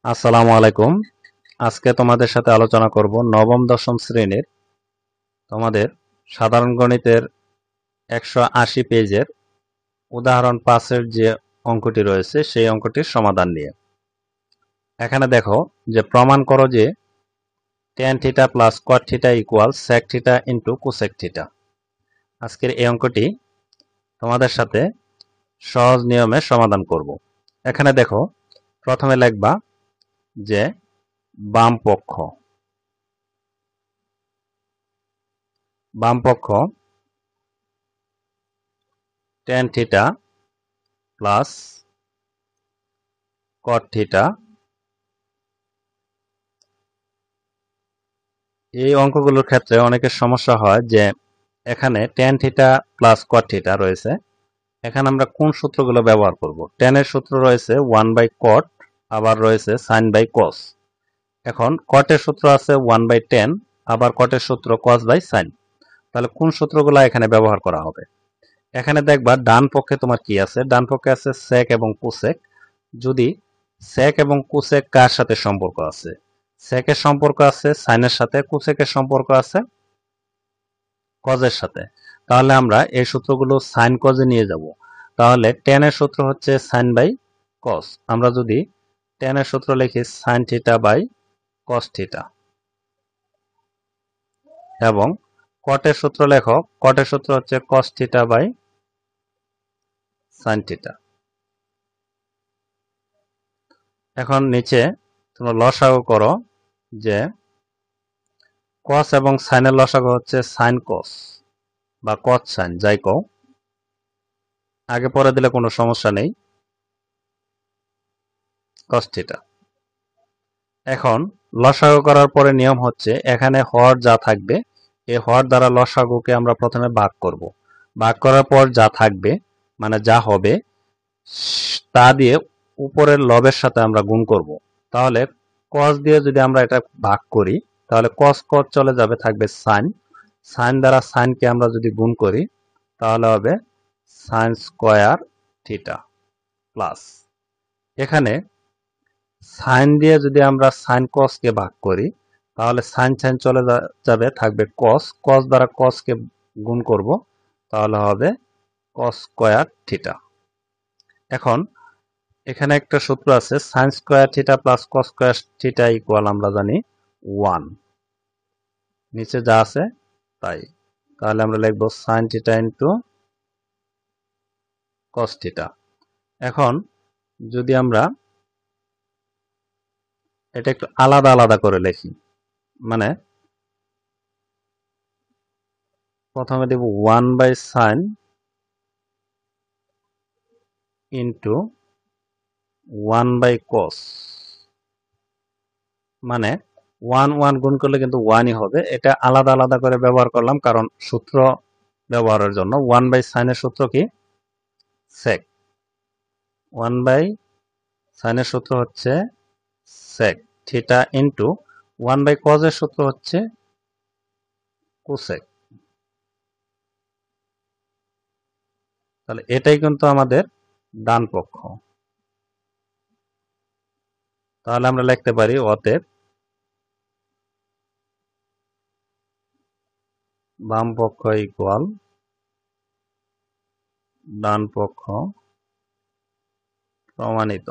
আসসালামু আলাইকুম। আজকে তোমাদের সাথে আলোচনা করব নবম দশম শ্রেণীর তোমাদের সাধারণ গণিতের 180 পেজের উদাহরণ 5-এর যে অঙ্কটি রয়েছে সেই অঙ্কটির সমাধান নিয়ে। এখানে দেখো যে প্রমাণ করো যে tan theta plus cot theta equal sec theta into cosec theta. আজকের এই অঙ্কটি তোমাদের সাথে সহজ নিয়মে সমাধান করব। এখানে দেখো প্রথমে লিখবা যে বাম পক্ষ tan theta plus cot theta. এই অঙ্কগুলোর ক্ষেত্রে অনেকের সমস্যা হয় যে এখানে tan theta plus cot theta রয়েছে, এখানে আমরা কোন সূত্রগুলো ব্যবহার করব। tan এর সূত্র রয়েছে 1/cot, আবার রয়েছে sin/cos। এখন cot এর সূত্র আছে 1/tan, আবার cot এর সূত্র cos/sin। তাহলে কোন সূত্রগুলো এখানে ব্যবহার করা হবে? এখানে দেখবা ডান পক্ষে তোমার কি আছে, ডান পক্ষে আছে sec এবং cosec। যদি sec এবং cosec কার সাথে সম্পর্ক আছে? sec এর সম্পর্ক আছে sin এর সাথে, cosec এর সম্পর্ক আছে cos এর সাথে। তাহলে আমরা এই সূত্রগুলো sin cos এ নিয়ে যাব। তাহলে tan এর সূত্র হচ্ছে sin/cos। আমরা যদি tan এর সূত্র লিখি sin θ/cos θ, এবং cot এর সূত্র লেখো, cot এর সূত্র হচ্ছে cos θ/sin θ। এখন নিচে তোমরা লসাগু করো যে cos এবং sin এর লসাগু হচ্ছে sin cos বা cos sin, যাই কও। আগে পরে দিলে কোনো সমস্যা নেই, cos θ। এখন লসাগু করার পরে নিয়ম হচ্ছে এখানে হর যা থাকবে এই হর দ্বারা লসাগুকে আমরা প্রথমে ভাগ করব। ভাগ করার পর যা থাকবে মানে যা হবে তা দিয়ে উপরের লবের সাথে আমরা গুণ করব। তাহলে cos দিয়ে যদি আমরা এটা ভাগ করি তাহলে cos cos চলে যাবে, থাকবে sin। sin দ্বারা sin কে আমরা যদি গুণ করি তাহলে হবে sin স্কয়ার থিটা প্লাস, এখানে সাইন দিয়ে যদি আমরা সাইন কস কে ভাগ করি তাহলে সাইন সাইন চলে যাবে, থাকবে কস। কস দ্বারা কস কে গুণ করব তাহলে হবে কস স্কয়ার থিটা। এখন এখানে একটা সূত্র আছে sine square theta plus cos square theta equal আমরা জানি 1। নিচে যা আছে তাই, তাহলে আমরা লিখব sine theta into cos theta. এখন যদি আমরা এটা একটু আলাদা আলাদা করে লিখি, মানে প্রথমে দেব 1/sin ইন্টু 1/cos, মানে 1 1 গুণ করলে কিন্তু 1ই হবে। এটা আলাদা আলাদা করে ব্যবহার করলাম কারণ সূত্র ব্যবহারের জন্য। 1/sin এর সূত্র কি? sec। 1/sin এর সূত্র হচ্ছে sec থিটা ইন্টু 1/cos এর সূত্র হচ্ছে cosec। তাহলে এটাই কিন্তু আমাদের ডান পক্ষ। তাহলে আমরা লিখতে পারি অতএব বাম পক্ষ ইকুয়াল ডান পক্ষ প্রমাণিত।